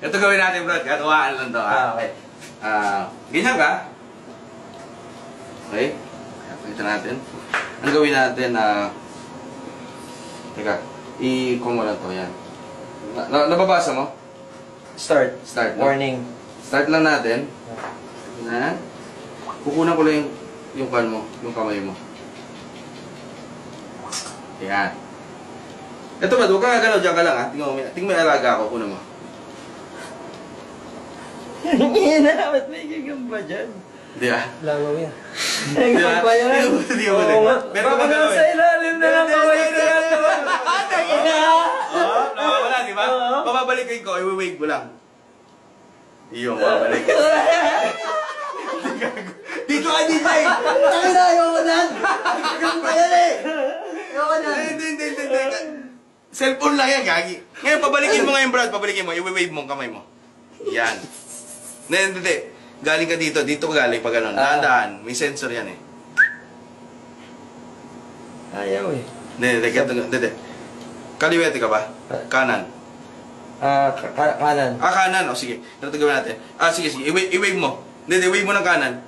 Ito gawin natin, Brad. Katuwaan lang to, ha? Okay. Ganyan ka. Okay. Pakita natin. Ang gawin natin, teka, i-call mo lang to, yan. Nababasa mo? Start. Start. No? Warning. Start lang natin. Na. Kukunan ko lang yung kan mo, yung kamay mo. Yan. Ito ba, huwag kang gagalaw, dyan ka lang, ha? Tingnan mo yung alaga ako, kunan mo. Hindi na, ba't may gagamba dyan? Hindi, ha? Langaw yan. Di ba? Gagamba yan. Hindi mo Oo nga. Meron ka Baka ba nasa ilalim na lang kaway ko yan. Oo, nakawala, di ba? Bababalikin ko, i-wave mo lang. Iyo, babalik. Dito ka, DJ! Taka na, ayoko nan! Gagamba yan eh! Ayoko nan! Hindi. Cellphone lang yan, gagi. Ngayon, pabalikin mo ngayon, Brad. Pabalikin mo, i-wave mo ang kamay mo. Yan. Hindi. Galing ka dito. Dito ka galing pag gano'n. Dahan-dahan. May sensor yan eh. Ayaw eh. Hindi. Kaliwete ka ba? Kanan. Kanan. Kanan. O sige. Ito gawin natin. Sige. I-wave mo. Hindi, wave mo ng kanan.